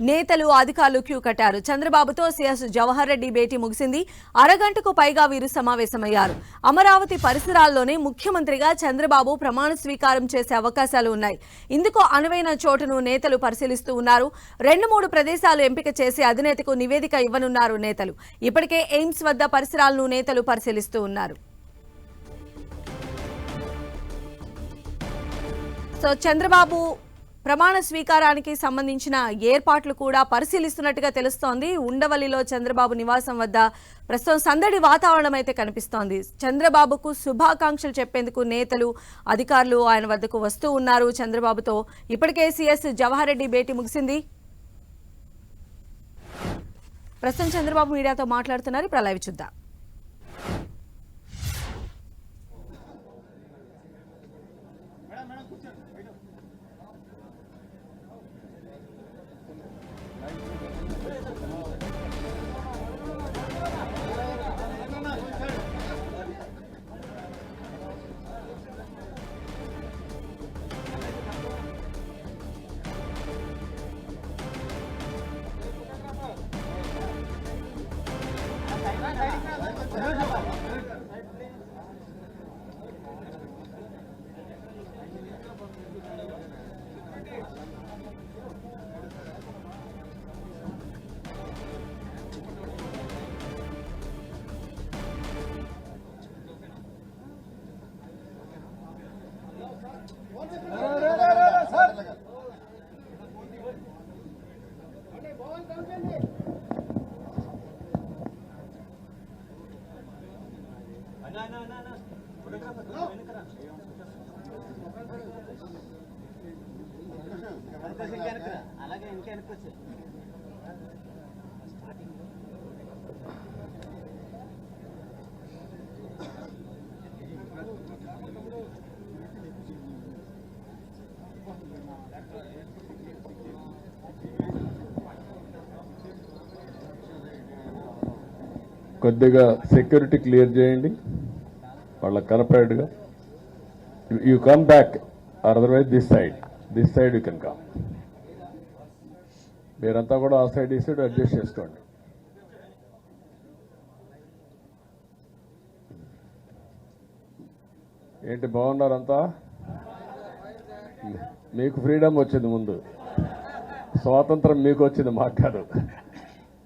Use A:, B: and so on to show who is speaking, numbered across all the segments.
A: నేతలు అధికారులు క్యూ కట్టారు. చంద్రబాబుతో సీఎస్ జవహర్ రెడ్డి భేటీ ముగిసింది. అరగంటకు పైగా వీరు సమావేశమయ్యారు. అమరావతి పరిసరాల్లోనే ముఖ్యమంత్రిగా చంద్రబాబు ప్రమాణ స్వీకారం చేసే అవకాశాలు ఉన్నాయి. ఇందుకు అనువైన చోటును నేతలు పరిశీలిస్తూ ఉన్నారు. 2-3 ప్రదేశాలు ఎంపిక చేసి అధినేతకు నివేదిక ఇవ్వనున్నారు నేతలు. ఇప్పటికే ఎయిమ్స్ వద్ద పరిసరాలను నేతలు పరిశీలిస్తూ ఉన్నారు. సో చంద్రబాబు ప్రమాణ స్వీకారానికి సంబంధించిన ఏర్పాట్లు కూడా పరిశీలిస్తున్నట్టుగా తెలుస్తోంది. ఉండవల్లిలో చంద్రబాబు నివాసం వద్ద ప్రస్తుతం సందడి వాతావరణం అయితే కనిపిస్తోంది. చంద్రబాబుకు శుభాకాంక్షలు చెప్పేందుకు నేతలు అధికారులు ఆయన వద్దకు వస్తూ ఉన్నారు. చంద్రబాబుతో ఇప్పటికే సీఎస్ జవహర్ రెడ్డి భేటీ ముగిసింది. ప్రస్తుతం చంద్రబాబు మీడియాతో మాట్లాడుతున్నారు. ఇప్పుడు లైవ్ చూద్దాం.
B: కొద్దిగా సెక్యూరిటీ క్లియర్ చేయండి. వాళ్ళకి కనపడేట్టుగా. You come back otherwise this side you can come. మీరంతా కూడా ఆ సైడ్ ఈ సైడ్ అడ్జస్ట్ చేసుకోండి. ఏంటి బాగున్నారంతా? మీకు ఫ్రీడమ్ వచ్చింది, ముందు స్వాతంత్రం మీకు వచ్చింది, మాకు కాదు.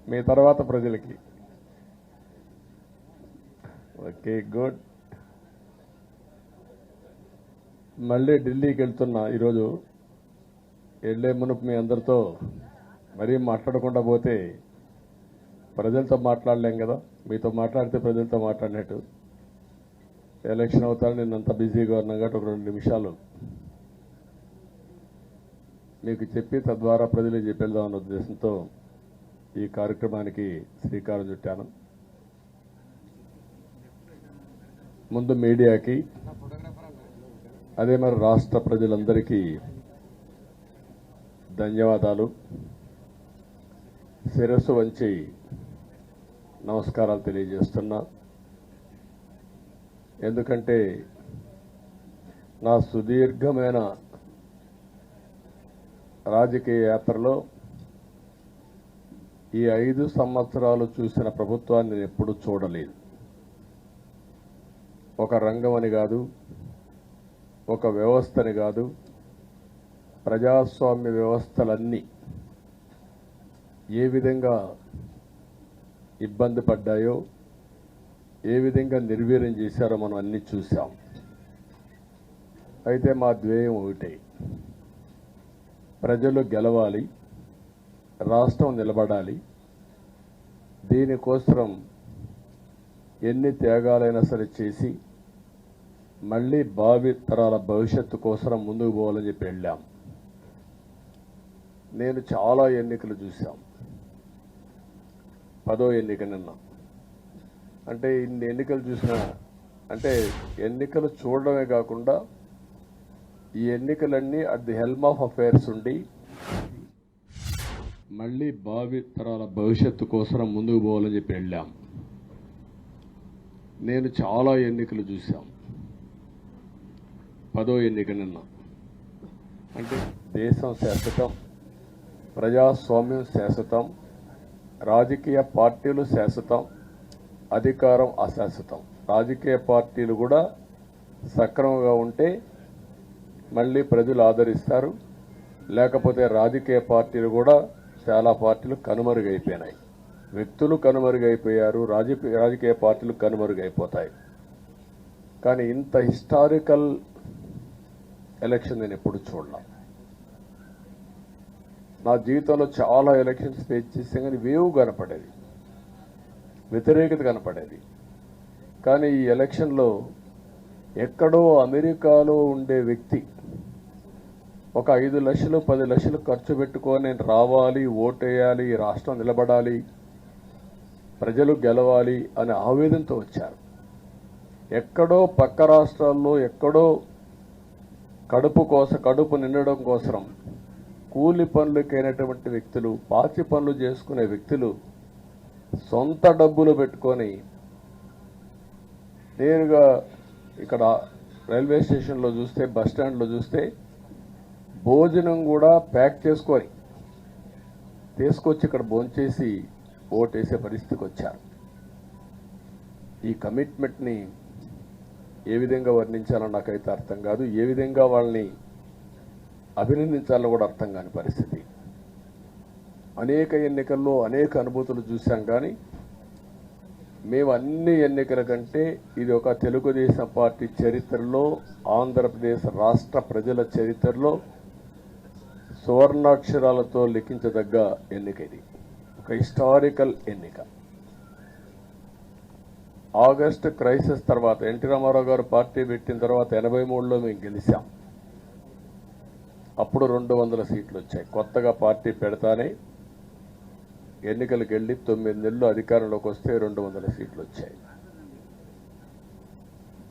B: మీ తర్వాత ప్రజలకి. Okay, good. మళ్ళీ ఢిల్లీకి వెళ్తున్నా ఈరోజు. వెళ్ళే మునుపు మీ అందరితో మరీ మాట్లాడకుండా పోతే ప్రజలతో మాట్లాడలేం కదా. మీతో మాట్లాడితే ప్రజలతో మాట్లాడినట్టు. ఎలక్షన్ అవుతారని నేను అంత బిజీగా ఉన్నా కాబట్టి ఒక 2 నిమిషాలు మీకు చెప్పి తద్వారా ప్రజలకు చెప్పేద్దామన్న ఉద్దేశంతో ఈ కార్యక్రమానికి శ్రీకారం చుట్టాను. ముందు మీడియాకి, అదే మరి రాష్ట్ర ప్రజలందరికీ ధన్యవాదాలు. శిరస్సు వంచి నమస్కారాలు తెలియజేస్తున్నా. ఎందుకంటే నా సుదీర్ఘమైన రాజకీయ యాత్రలో ఈ 5 సంవత్సరాలు చూసిన ప్రభుత్వాన్ని నేను ఎప్పుడూ చూడలేదు. ఒక రంగం అని కాదు, ఒక వ్యవస్థని కాదు, ప్రజాస్వామ్య వ్యవస్థలన్నీ ఏ విధంగా ఇబ్బంది పడ్డాయో, ఏ విధంగా నిర్వీర్యం చేశారో మనం అన్నీ చూసాం. అయితే మా ధ్యేయం ఒకటే, ప్రజలు గెలవాలి, రాష్ట్రం నిలబడాలి. దీనికోసం ఎన్ని త్యాగాలైనా సరే చేసి మళ్ళీ భావి తరాల భవిష్యత్తు కోసం ముందుకు పోవాలని చెప్పి వెళ్ళాం. నేను చాలా ఎన్నికలు చూశాం. 10వ ఎన్నిక నిన్న. అంటే ఇన్ని ఎన్నికలు చూసినా, అంటే ఎన్నికలు చూడడమే కాకుండా ఈ ఎన్నికలన్నీ at the helm of affairs ఉండి మళ్ళీ భావి తరాల భవిష్యత్తు కోసం ముందుకు పోవాలని చెప్పి వెళ్ళాం. నేను చాలా ఎన్నికలు చూశాం. 10వ ఎన్నిక నిన్న. అంటే దేశం శాశ్వతం, ప్రజాస్వామ్యం శాశ్వతం, రాజకీయ పార్టీలు శాశ్వతం, అధికారం అశాశ్వతం. రాజకీయ పార్టీలు కూడా సక్రమంగా ఉంటే మళ్ళీ ప్రజలు ఆదరిస్తారు, లేకపోతే రాజకీయ పార్టీలు కూడా చాలా పార్టీలు కనుమరుగైపోయినాయి. వ్యక్తులు కనుమరుగైపోయారు, రాజకీయ పార్టీలు కనుమరుగైపోతాయి. కానీ ఇంత హిస్టారికల్ ఎలక్షన్ నేను ఎప్పుడు చూడలా. నా జీవితంలో చాలా ఎలక్షన్స్ ఫేస్ చేస్తే కానీ వేవ్ కనపడేది, వ్యతిరేకత కనపడేది. కానీ ఈ ఎలక్షన్లో ఎక్కడో అమెరికాలో ఉండే వ్యక్తి ఒక 5 లక్షలు 10 లక్షలు ఖర్చు పెట్టుకొని నేను రావాలి, ఓటేయాలి, ఈ రాష్ట్రం నిలబడాలి, ప్రజలు గెలవాలి అనే ఆవేదనతో వచ్చారు. ఎక్కడో పక్క రాష్ట్రాల్లో ఎక్కడో కడుపు నిండడం కోసం కూలి పనులకైనటువంటి వ్యక్తులు, పాచి పనులు చేసుకునే వ్యక్తులు సొంత డబ్బులు పెట్టుకొని నేరుగా ఇక్కడ రైల్వే స్టేషన్లో చూస్తే, బస్ స్టాండ్లో చూస్తే భోజనం కూడా ప్యాక్ చేసుకొని తీసుకొచ్చి ఇక్కడ భోంచేసి ఓటేసే పరిస్థితికి వచ్చారు. ఈ కమిట్మెంట్ని ఏ విధంగా వర్ణించాలో నాకైతే అర్థం కాదు. ఏ విధంగా వాళ్ళని అభినందించాలో కూడా అర్థం కాని పరిస్థితి. అనేక ఎన్నికల్లో అనేక అనుభూతులు చూశాం. కానీ మేము అన్ని ఎన్నికల కంటే ఇది ఒక తెలుగుదేశం పార్టీ చరిత్రలో, ఆంధ్రప్రదేశ్ రాష్ట్ర ప్రజల చరిత్రలో సువర్ణాక్షరాలతో లిఖించదగ్గ ఎన్నిక. ఇది ఒక హిస్టారికల్ ఎన్నిక. ఆగస్టు క్రైసిస్ తర్వాత ఎన్టీ రామారావు గారు పార్టీ పెట్టిన తర్వాత 83లో మేము గెలిచాం. అప్పుడు 200 సీట్లు వచ్చాయి. కొత్తగా పార్టీ పెడతానే ఎన్నికలకు వెళ్ళి 9 నెలలు అధికారంలోకి వస్తే 200 సీట్లు వచ్చాయి.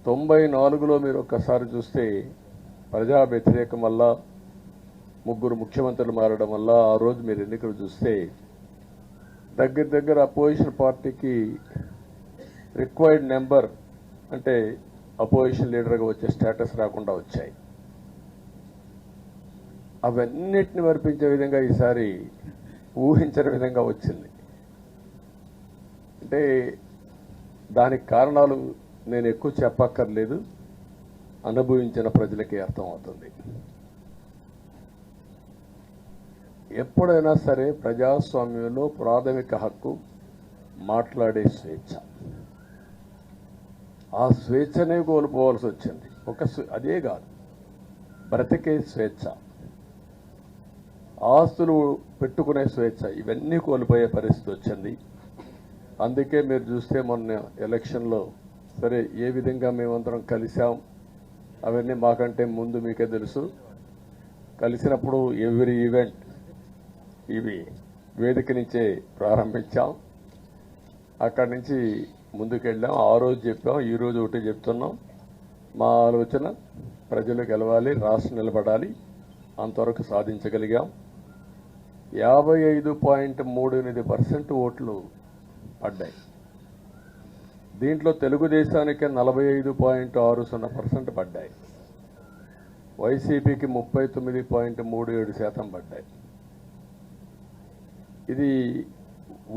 B: 94లో మీరు ఒక్కసారి చూస్తే ప్రజా వ్యతిరేకం వల్ల 3 ముఖ్యమంత్రులు మారడం వల్ల ఆ రోజు మీరు ఎన్నికలు చూస్తే దగ్గర అపోజిషన్ పార్టీకి రిక్వైర్డ్ నెంబర్ అంటే అపోజిషన్ లీడర్గా వచ్చే స్టేటస్ రాకుండా వచ్చాయి. అవన్నిటిని వర్పించే విధంగా ఈసారి ఊహించని విధంగా వచ్చింది. అంటే దానికి కారణాలు నేను ఎక్కువ చెప్పక్కర్లేదు, అనుభవించిన ప్రజలకి అర్థమవుతుంది. ఎప్పుడైనా సరే ప్రజాస్వామ్యంలో ప్రాథమిక హక్కు మాట్లాడే స్వేచ్ఛ. ఆ స్వేచ్ఛనే కోల్పోవాల్సి వచ్చింది. అదే కాదు, బ్రతికే స్వేచ్ఛ, ఆస్తులు పెట్టుకునే స్వేచ్ఛ, ఇవన్నీ కోల్పోయే పరిస్థితి వచ్చింది. అందుకే మీరు చూస్తే మొన్న ఎలక్షన్లో సరే ఏ విధంగా మేమందరం కలిసాం అవన్నీ మాకంటే ముందు మీకే తెలుసు. కలిసినప్పుడు ఎవ్రీ ఈవెంట్ ఇవి వేదిక నుంచే ప్రారంభించాం. అక్కడి నుంచి ముందుకెళ్ళాం. ఆ రోజు చెప్పాం, ఈ రోజు ఒకటి చెప్తున్నాం. మా ఆలోచన ప్రజలు గెలవాలి, రాష్ట్రం నిలబడాలి. అంతవరకు సాధించగలిగాం. 55.38% ఓట్లు పడ్డాయి. దీంట్లో తెలుగుదేశానికి 45.60% పడ్డాయి. వైసీపీకి 39.37% పడ్డాయి. ఇది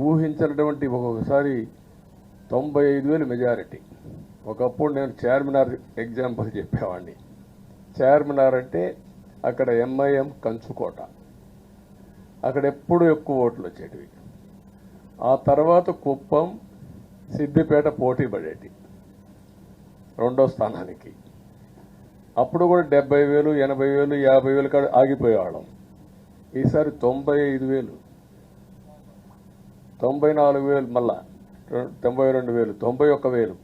B: ఊహించినటువంటి ఒక్కొక్కసారి 95,000 మెజారిటీ. ఒకప్పుడు నేను చార్మినార్ ఎగ్జాంపుల్ చెప్పేవాడిని. చార్మినార్ అంటే అక్కడ ఎంఐఎం కంచుకోట, అక్కడ ఎప్పుడు ఎక్కువ ఓట్లు వచ్చేటివి. ఆ తర్వాత కుప్పం, సిద్దిపేట పోటీ పడేటి రెండో స్థానానికి. అప్పుడు కూడా 70,000, 80,000, 50,000 కాడ ఆగిపోయేవాళ్ళం. ఈసారి 95,000, 94,000, మళ్ళా 92,000, 91,000.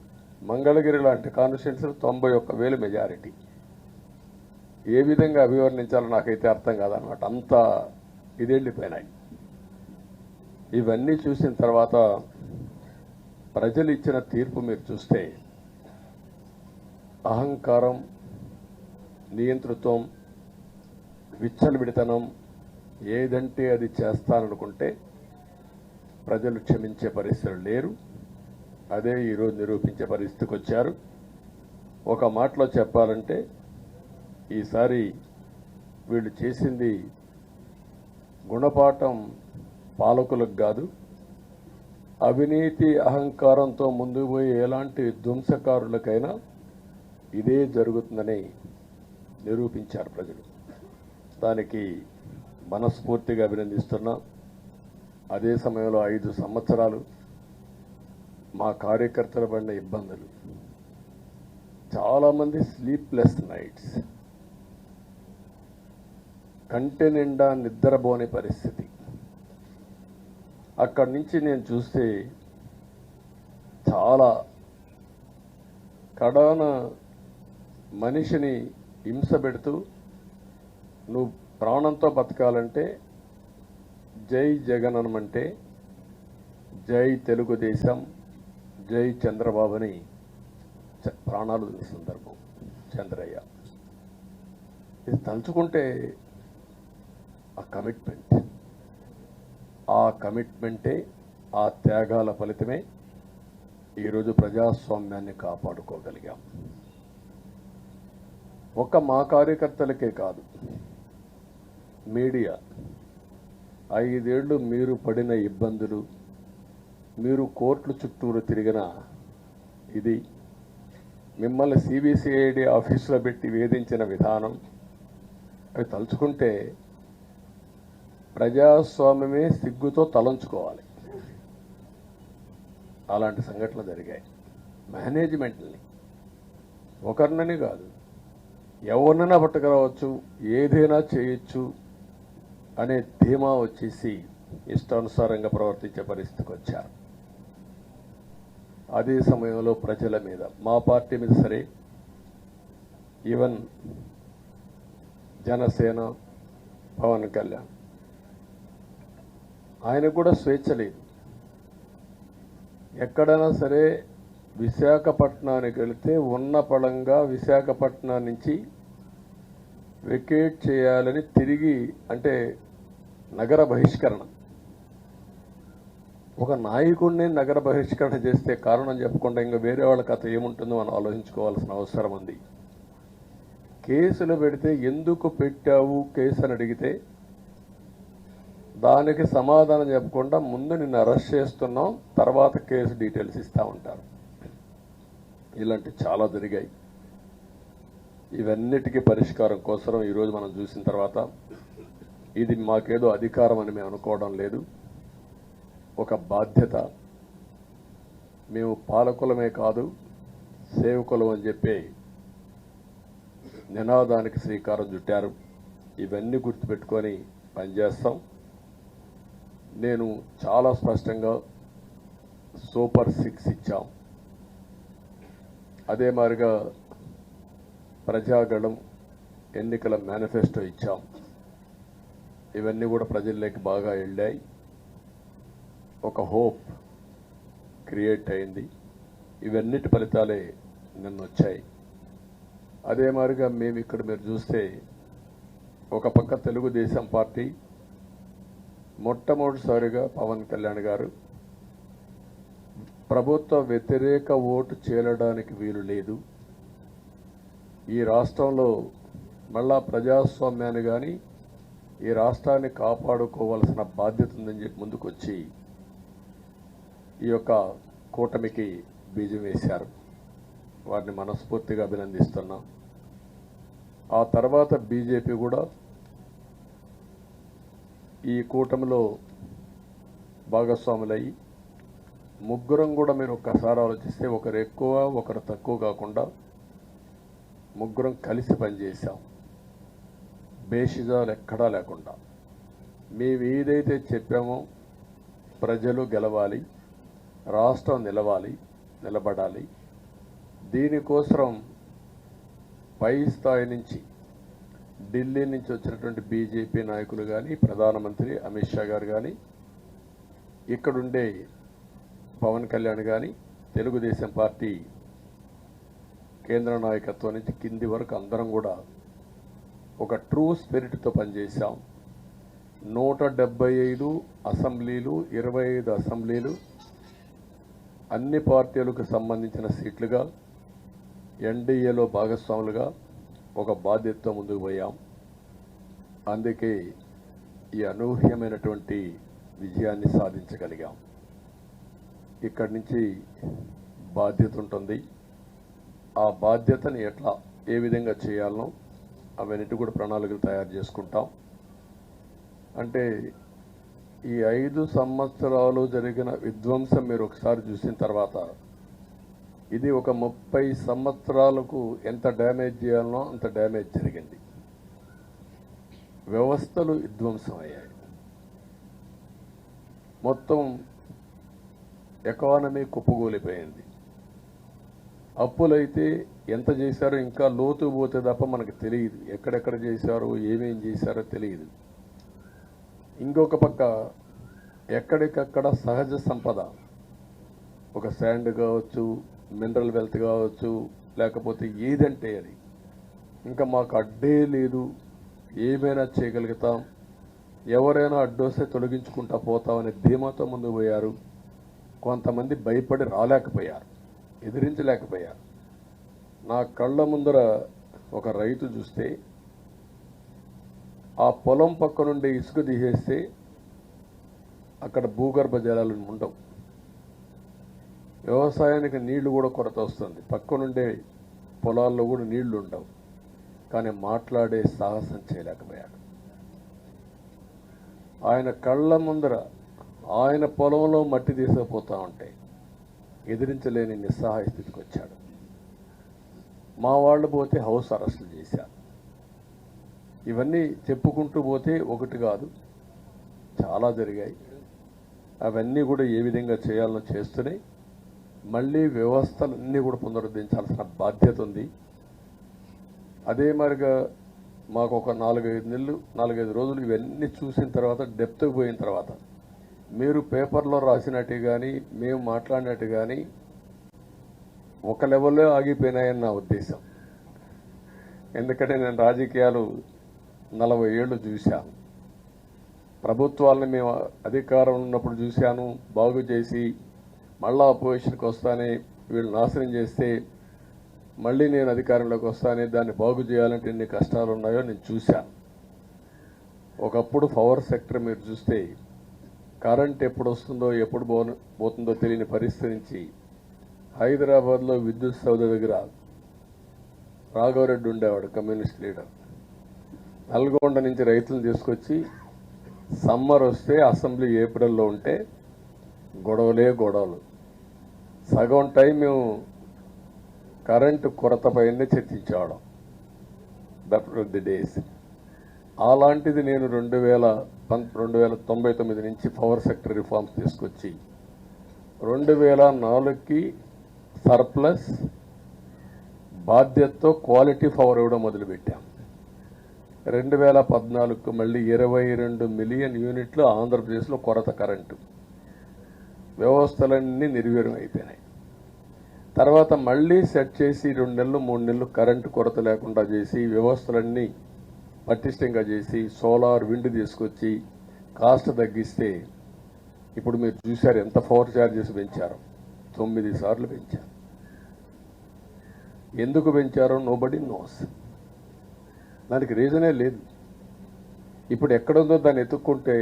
B: మంగళగిరి లాంటి కాన్స్టిట్యున్సీలు 91,000 మెజారిటీ. ఏ విధంగా అభివర్ణించాలో నాకైతే అర్థం కాదనమాట. అంత ఇదెళ్ళిపోయినాయి. ఇవన్నీ చూసిన తర్వాత ప్రజలు ఇచ్చిన తీర్పు మీరు చూస్తే అహంకారం, నియంతృత్వం, విచ్చలవిడితనం, ఏదంటే అది చేస్తాననుకుంటే ప్రజలు క్షమించే పరిస్థితులు లేరు. అదే ఈరోజు నిరూపించే పరిస్థితికి వచ్చారు. ఒక మాటలో చెప్పాలంటే ఈసారి వీళ్ళు చేసింది గుణపాఠం పాలకులకు కాదు, అవినీతి అహంకారంతో ముందుకు పోయే ఎలాంటి ధ్వంసకారులకైనా ఇదే జరుగుతుందని నిరూపించారు ప్రజలు. దానికి మనస్ఫూర్తిగా అభినందిస్తున్నా. అదే సమయంలో 5 సంవత్సరాలు మా కార్యకర్తల పడిన ఇబ్బందులు, చాలామంది స్లీప్లెస్ నైట్స్, కంటి నిండా నిద్రపోని పరిస్థితి. అక్కడి నుంచి నేను చూస్తే చాలా కడాన మనిషిని హింస పెడుతూ, నువ్వు ప్రాణంతో బతకాలంటే జై జగన్ అనమంటే జై తెలుగుదేశం, జై చంద్రబాబుని ప్రాణాలు సందర్భం చంద్రయ్య. ఇది తలుచుకుంటే ఆ కమిట్మెంటే, ఆ త్యాగాల ఫలితమే ఈరోజు ప్రజాస్వామ్యాన్ని కాపాడుకోగలిగాం. ఒక్క మా కార్యకర్తలకే కాదు, మీడియా 5 ఏళ్ళు మీరు పడిన ఇబ్బందులు, మీరు కోర్టుల చుట్టూరు తిరిగిన ఇది, మిమ్మల్ని సిబిసిఐడి ఆఫీసులో పెట్టి వేధించిన విధానం, అవి తలుచుకుంటే ప్రజాస్వామ్యమే సిగ్గుతో తలంచుకోవాలి. అలాంటి సంఘటనలు జరిగాయి. మేనేజ్మెంట్ని ఒకరినని కాదు, ఎవరినైనా పట్టుకురావచ్చు, ఏదైనా చేయొచ్చు అనే ధీమా వచ్చేసి ఇష్టానుసారంగా ప్రవర్తించే పరిస్థితికి వచ్చారు. అదే సమయంలో ప్రజల మీద, మా పార్టీ మీద సరే, ఈవెన్ జనసేన పవన్ కళ్యాణ్, ఆయనకు కూడా స్వేచ్ఛ లేదు. ఎక్కడైనా సరే విశాఖపట్నానికి వెళితే ఉన్న పళంగా విశాఖపట్నం నుంచి వెకేట్ చేయాలని తిరిగి, అంటే నగర బహిష్కరణ. ఒక నాయకుడిని నగర బహిష్కరణ చేస్తే కారణం చెప్పకుండా ఇంకా వేరే వాళ్ళ కథ ఏముంటుందో మనం ఆలోచించుకోవాల్సిన అవసరం ఉంది. కేసులు పెడితే ఎందుకు పెట్టావు కేసు అని అడిగితే దానికి సమాధానం చెప్పకుండా ముందు నిన్ను అరెస్ట్ చేస్తున్నాం, తర్వాత కేసు డీటెయిల్స్ ఇస్తూ ఉంటారు. ఇలాంటి చాలా జరిగాయి. ఇవన్నిటికీ పరిష్కారం కోసం ఈరోజు మనం చూసిన తర్వాత, ఇది మాకేదో అధికారం అని మేము అనుకోవడం లేదు, ఒక బాధ్యత. మేము పాలకులమే కాదు సేవకులం అని చెప్పి నినాదానికి శ్రీకారం చుట్టారు. ఇవన్నీ గుర్తుపెట్టుకొని పనిచేస్తాం. నేను చాలా స్పష్టంగా సూపర్ 6 ఇచ్చాం. అదే మాదిరిగా ప్రజాగళం ఎన్నికల మేనిఫెస్టో ఇచ్చాం. ఇవన్నీ కూడా ప్రజల్లోకి బాగా వెళ్ళాయి. ఒక హోప్ క్రియేట్ అయింది. ఇవన్నిటి ఫలితాలే నిన్న వచ్చాయి. అదే మాదిరిగా మేము ఇక్కడ మీరు చూస్తే, ఒక పక్క తెలుగుదేశం పార్టీ మొట్టమొదటిసారిగా పవన్ కళ్యాణ్ గారు ప్రభుత్వ వ్యతిరేక ఓటు చేరడానికి వీలు లేదు, ఈ రాష్ట్రంలో మళ్ళా ప్రజాస్వామ్యాన్ని కానీ ఈ రాష్ట్రాన్ని కాపాడుకోవాల్సిన బాధ్యత ఉందని చెప్పి ముందుకొచ్చి ఈ యొక్క కూటమికి బీజం వేశారు. వారిని మనస్ఫూర్తిగా అభినందిస్తున్నాం. ఆ తర్వాత బీజేపీ కూడా ఈ కూటమిలో భాగస్వాములయ్యి, ముగ్గురం కూడా మీరు ఒక్కసారి ఆలోచిస్తే, ఒకరు ఎక్కువ ఒకరు తక్కువ కాకుండా ముగ్గురం కలిసి పనిచేశాం. బేషిజాలు ఎక్కడా లేకుండా మేము ఏదైతే చెప్పామో, ప్రజలు గెలవాలి, రాష్ట్రం నిలబడాలి, దీనికోసం పై స్థాయి నుంచి ఢిల్లీ నుంచి వచ్చినటువంటి బీజేపీ నాయకులు కానీ, ప్రధానమంత్రి అమిత్ షా గారు కానీ, ఇక్కడుండే పవన్ కళ్యాణ్ కానీ, తెలుగుదేశం పార్టీ కేంద్ర నాయకత్వం నుంచి కింది వరకు అందరం కూడా ఒక ట్రూ స్పిరిట్తో పనిచేశాం. 175 అసెంబ్లీలు, 25 అసెంబ్లీలు, అన్ని పార్టీలకు సంబంధించిన సీట్లుగా ఎన్డీఏలో భాగస్వాములుగా ఒక బాధ్యతతో ముందుకు పోయాం. అందుకే ఈ అనూహ్యమైనటువంటి విజయాన్ని సాధించగలిగాం. ఇక్కడి నుంచి బాధ్యత ఉంటుంది. ఆ బాధ్యతని ఏ విధంగా చేయాలనో అవన్నిటి కూడా ప్రణాళికలు తయారు చేసుకుంటాం. అంటే ఈ 5 సంవత్సరాలు జరిగిన విధ్వంసం మీరు ఒకసారి చూసిన తర్వాత ఇది ఒక 30 సంవత్సరాలకు ఎంత డ్యామేజ్ చేయాలనో అంత డ్యామేజ్ జరిగింది. వ్యవస్థలు విధ్వంసం అయ్యాయి. మొత్తం ఎకానమీ కుప్పగూలిపోయింది. అప్పులైతే ఎంత చేశారో ఇంకా లోతు పోతే తప్ప మనకు తెలియదు. ఎక్కడెక్కడ చేశారో ఏమేం చేశారో తెలియదు. ఇంకొక పక్క ఎక్కడికక్కడ సహజ సంపద, ఒక శాండ్ కావచ్చు, మినరల్ వెల్త్ కావచ్చు, లేకపోతే ఏదంటే అది, ఇంకా మాకు అడ్డే లేదు, ఏమైనా చేయగలుగుతాం, ఎవరైనా అడ్డొస్తే తొలగించుకుంటా పోతామనే ధీమాతో ముందుకు పోయారు. కొంతమంది భయపడి రాలేకపోయారు, ఎదిరించలేకపోయారు. నా కళ్ళ ముందర ఒక రైతు చూస్తే ఆ పొలం పక్క నుండి ఇసుక తీసేస్తే అక్కడ భూగర్భ జలాలు ఉండవు. వ్యవసాయానికి నీళ్లు కూడా కొరత వస్తుంది. పక్క నుండే పొలాల్లో కూడా నీళ్లు ఉండవు. కానీ మాట్లాడే సాహసం చేయలేకపోయాడు. ఆయన కళ్ళ ముందర ఆయన పొలంలో మట్టి తీసుకుపోతా ఉంటే ఎదిరించలేని నిస్సహాయ స్థితికి వచ్చాడు. మా వాళ్ళు పోతే హౌస్ అరెస్టులు చేశారు. ఇవన్నీ చెప్పుకుంటూ పోతే ఒకటి కాదు, చాలా జరిగాయి. అవన్నీ కూడా ఏ విధంగా చేయాలో చేస్తూనే మళ్ళీ వ్యవస్థలన్నీ కూడా పునరుద్ధరించాల్సిన బాధ్యత ఉంది. అదే మరిగా మాకు ఒక 4-5 రోజులు ఇవన్నీ చూసిన తర్వాత, డెప్త్కి పోయిన తర్వాత, మీరు పేపర్లో రాసినట్టు కానీ మేము మాట్లాడినట్టు కానీ ఒక లెవెల్లో ఆగిపోయినాయని నా ఉద్దేశం. ఎందుకంటే నేను రాజకీయాలు 40 ఏళ్ళు చూశాను. ప్రభుత్వాలను మేము అధికారం ఉన్నప్పుడు చూశాను, బాగు చేసి మళ్ళా అపోజిషన్కి వస్తానే వీళ్ళు నాశనం చేస్తే మళ్ళీ నేను అధికారంలోకి వస్తానే దాన్ని బాగు చేయాలంటే ఎన్ని కష్టాలు ఉన్నాయో నేను చూశాను. ఒకప్పుడు పవర్ సెక్టర్ మీరు చూస్తే కరెంట్ ఎప్పుడు వస్తుందో ఎప్పుడు పోతుందో తెలియని పరిస్థితి నుంచి హైదరాబాద్లో విద్యుత్ సౌధ దగ్గర రాఘవరెడ్డి ఉండేవాడు, కమ్యూనిస్ట్ లీడర్. నల్గొండ నుంచి రైతులను తీసుకొచ్చి సమ్మర్ వస్తే అసెంబ్లీ ఏప్రిల్లో ఉంటే గొడవలు. సగం టైం మేము కరెంటు కొరత పైనే చర్చించేవాళ్ళం. That was the days. అలాంటిది నేను 1999 నుంచి పవర్ సెక్టర్ రిఫార్మ్స్ తీసుకొచ్చి 2004కి సర్ప్లస్ బాధ్యతతో క్వాలిటీ పవర్ ఇవ్వడం మొదలుపెట్టాం. 2014కు మళ్ళీ 22 మిలియన్ యూనిట్లు ఆంధ్రప్రదేశ్లో కొరత కరెంటు. వ్యవస్థలన్నీ నిర్వీర్యం అయిపోయినాయి. తర్వాత మళ్ళీ సెట్ చేసి 2 నెలలు 3 నెలలు కరెంటు కొరత లేకుండా చేసి వ్యవస్థలన్నీ పటిష్టంగా చేసి సోలార్ విండ్ తీసుకొచ్చి కాస్ట్ తగ్గిస్తే ఇప్పుడు మీరు చూశారు ఎంత పవర్ ఛార్జెస్ పెంచారు. 9 సార్లు పెంచారు. ఎందుకు పెంచారో నోబడీ నోస్. దానికి రీజనే లేదు. ఇప్పుడు ఎక్కడుందో దాన్ని ఎత్తుక్కుంటే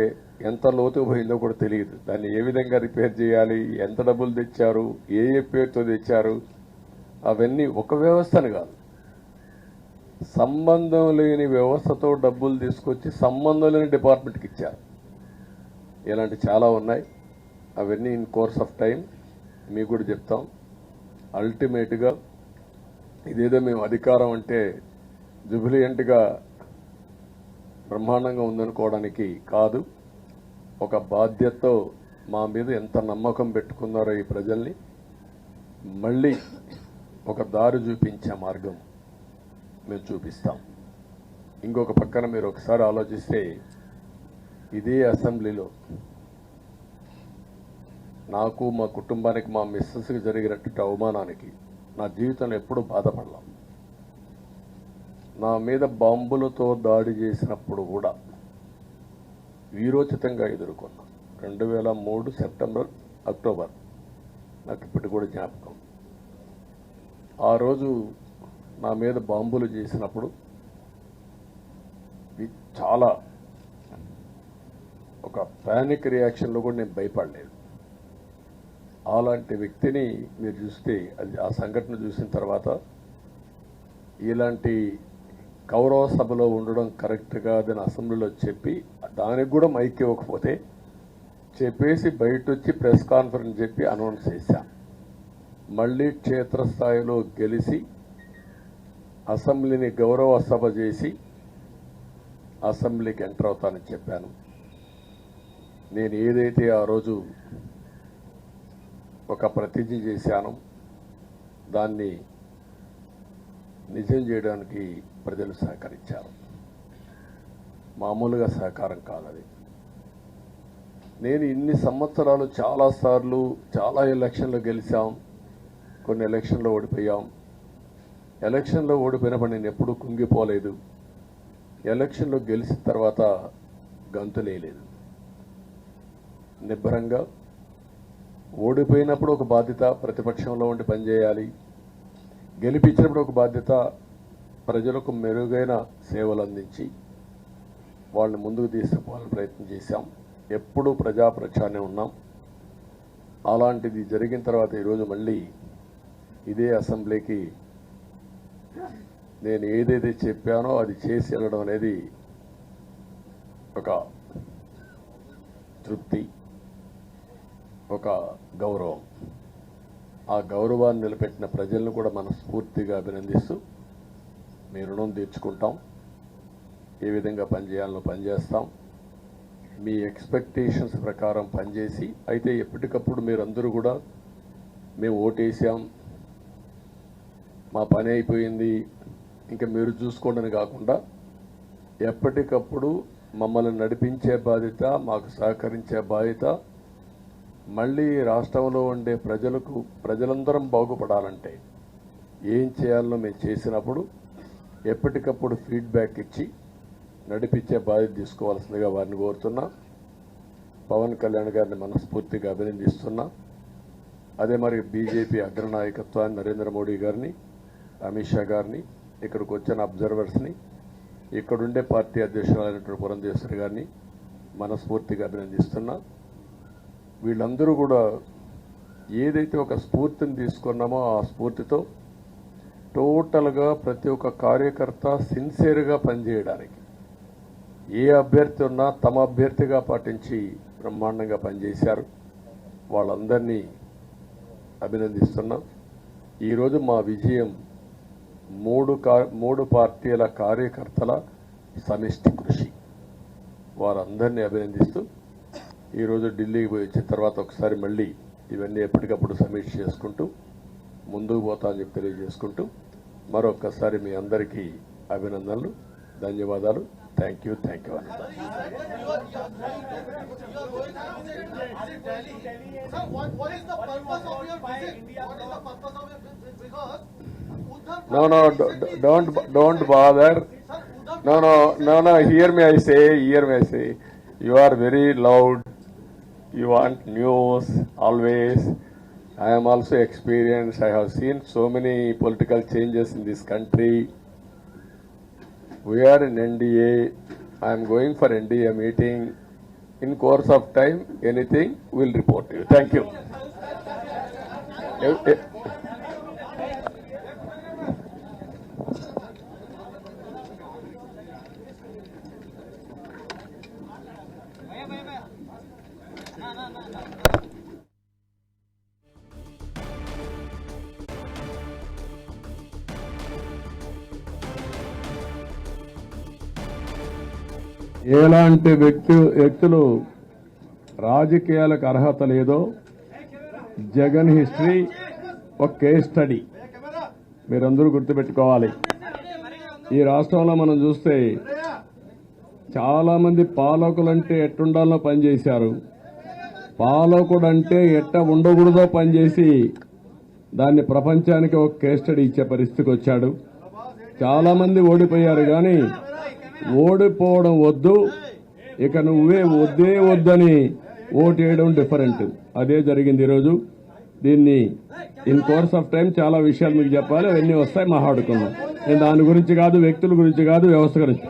B: ఎంత లోతు పోయిందో కూడా తెలియదు. దాన్ని ఏ విధంగా రిపేర్ చేయాలి, ఎంత డబ్బులు తెచ్చారు, ఏ పేరుతో తెచ్చారు, అవన్నీ ఒక వ్యవస్థను కాదు, సంబంధం లేని వ్యవస్థతో డబ్బులు తీసుకొచ్చి సంబంధం లేని డిపార్ట్మెంట్కి ఇచ్చారు. ఇలాంటి చాలా ఉన్నాయి. అవన్నీ ఇన్ కోర్స్ ఆఫ్ టైం మీకు కూడా చెప్తాం. అల్టిమేట్గా ఇదేదో మేము అధికారం అంటే జుబిలియంట్గా బ్రహ్మాండంగా ఉందనుకోవడానికి కాదు. ఒక బాధ్యతతో మా మీద ఎంత నమ్మకం పెట్టుకున్నారో ఈ ప్రజల్ని మళ్ళీ ఒక దారి చూపించే మార్గం మేము చూపిస్తాం. ఇంకొక పక్కన మీరు ఒకసారి ఆలోచిస్తే ఇదే అసెంబ్లీలో నాకు, మా కుటుంబానికి, మా మిస్సెస్కి జరిగినటువంటి అవమానానికి నా జీవితంలో ఎప్పుడూ బాధపడలాం. నా మీద బాంబులతో దాడి చేసినప్పుడు కూడా వీరోచితంగా ఎదుర్కొన్నా. 2003 సెప్టెంబర్, అక్టోబర్ నాకు ఇప్పటికి కూడా జ్ఞాపకం. ఆ రోజు నా మీద బాంబులు చేసినప్పుడు చాలా ఒక పానిక్ రియాక్షన్లో కూడా నేను భయపడలేదు. అలాంటి వ్యక్తిని మీరు చూస్తే అది ఆ సంఘటన చూసిన తర్వాత ఇలాంటి కౌరవ సభలో ఉండడం కరెక్ట్ కాదని అసెంబ్లీలో చెప్పి దానికి కూడా మైక్ ఇవ్వకపోతే చెప్పేసి బయట వచ్చి ప్రెస్ కాన్ఫరెన్స్ చెప్పి అనౌన్స్ చేశాం. మళ్ళీ క్షేత్రస్థాయిలో గెలిచి అసెంబ్లీని గౌరవ సభ చేసి అసెంబ్లీకి ఎంటర్ అవుతానని చెప్పాను. నేను ఏదైతే ఆ రోజు ఒక ప్రతిజ్ఞ చేశానో దాన్ని నిజం చేయడానికి ప్రజలు సహకరించారు. మామూలుగా సహకారం కాదది. నేను ఇన్ని సంవత్సరాలు చాలాసార్లు చాలా ఎలక్షన్లో గెలిచాం, కొన్ని ఎలక్షన్లో ఓడిపోయాం. ఎలక్షన్లో ఓడిపోయినప్పుడు నేను ఎప్పుడూ కుంగిపోలేదు. ఎలక్షన్లో గెలిచిన తర్వాత గంతులేయలేదు. నిబ్బరంగా ఓడిపోయినప్పుడు ఒక బాధ్యత ప్రతిపక్షంలో ఉండి పనిచేయాలి, గెలిపించినప్పుడు ఒక బాధ్యత ప్రజలకు మెరుగైన సేవలు అందించి వాళ్ళని ముందుకు తీసుకుపోవాలని ప్రయత్నం చేశాం. ఎప్పుడూ ప్రజాపక్షానే ఉన్నాం. అలాంటిది జరిగిన తర్వాత ఈరోజు మళ్ళీ ఇదే అసెంబ్లీకి నేను ఏదైతే చెప్పానో అది చేసి వెళ్ళడం అనేది ఒక తృప్తి, ఒక గౌరవం. ఆ గౌరవాన్ని నిలబెట్టిన ప్రజలను కూడా మనస్ఫూర్తిగా అభినందిస్తూ మీ రుణం తీర్చుకుంటాం. ఏ విధంగా పనిచేయాలో పనిచేస్తాం. మీ ఎక్స్పెక్టేషన్స్ ప్రకారం పనిచేసి అయితే ఎప్పటికప్పుడు మీరందరూ కూడా మేము ఓటేసాం, మా పని అయిపోయింది, ఇంకా మీరు చూసుకోండి కాకుండా ఎప్పటికప్పుడు మమ్మల్ని నడిపించే బాధ్యత, మాకు సహకరించే బాధ్యత, మళ్ళీ రాష్ట్రంలో ఉండే ప్రజలందరం బాగుపడాలంటే ఏం చేయాలో మేము చేసినప్పుడు ఎప్పటికప్పుడు ఫీడ్బ్యాక్ ఇచ్చి నడిపించే బాధ్యత తీసుకోవాల్సిందిగా వారిని కోరుతున్నా. పవన్ కళ్యాణ్ గారిని మనస్ఫూర్తిగా అభినందిస్తున్నా. అదే మరి బీజేపీ అగ్రనాయకత్వాన్ని నరేంద్ర మోడీ గారిని, అమిత్ షా గారిని, ఇక్కడికి వచ్చిన అబ్జర్వర్స్ని, ఇక్కడుండే పార్టీ అధ్యక్షురాలైనటువంటి పురంధేశ్వరి గారిని మనస్ఫూర్తిగా అభినందిస్తున్నా. వీళ్ళందరూ కూడా ఏదైతే ఒక స్ఫూర్తిని తీసుకున్నామో ఆ స్ఫూర్తితో టోటల్గా ప్రతి ఒక్క కార్యకర్త సిన్సియర్గా పనిచేయడానికి, ఏ అభ్యర్థి ఉన్నా తమ అభ్యర్థిగా పాటించి బ్రహ్మాండంగా పనిచేశారు. వాళ్ళందరినీ అభినందిస్తున్నాం. ఈరోజు మా విజయం మూడు పార్టీల కార్యకర్తల సమిష్టి కృషి. వారందరినీ అభినందిస్తూ ఈరోజు ఢిల్లీకి పోయి వచ్చిన తర్వాత ఒకసారి మళ్ళీ ఇవన్నీ ఎప్పటికప్పుడు సమీక్ష చేసుకుంటూ ముందుకు పోతా అని చెప్పి తెలియజేసుకుంటూ మరొక్కసారి మీ అందరికీ అభినందనలు, ధన్యవాదాలు. థ్యాంక్ యూ అన్న. No, don't bother. No, hear me, I say. You are very loud. You want news always. I am also experienced. I have seen so many political changes in this country. We are in NDA. I am going for NDA meeting. In course of time, anything will report to you. Thank you. ఎలాంటి వ్యక్తులు రాజకీయాలకు అర్హత లేదో Jagan history ఒక case study మీరందరూ గుర్తుపెట్టుకోవాలి. ఈ రాష్ట్రంలో మనం చూస్తే చాలా మంది పాలకులంటే ఎట్టుండాలో పనిచేశారు, పాలకుడంటే ఎట్ట ఉండకూడదో పనిచేసి దాన్ని ప్రపంచానికి ఒక కేస్ స్టడీ ఇచ్చే పరిస్థితికి వచ్చాడు. చాలా మంది ఓడిపోయారు, కానీ ఓడిపోవడం వద్దు, ఇక నువ్వే వద్దని ఓటేయడం డిఫరెంట్. అదే జరిగింది ఈరోజు. దీన్ని ఇన్ కోర్స్ ఆఫ్ టైం చాలా విషయాలు మీకు చెప్పాలి, అవన్నీ వస్తాయి, మాట్లాడుకుందాం. నేను దాని గురించి కాదు, వ్యక్తుల గురించి కాదు, వ్యవస్థ గురించి.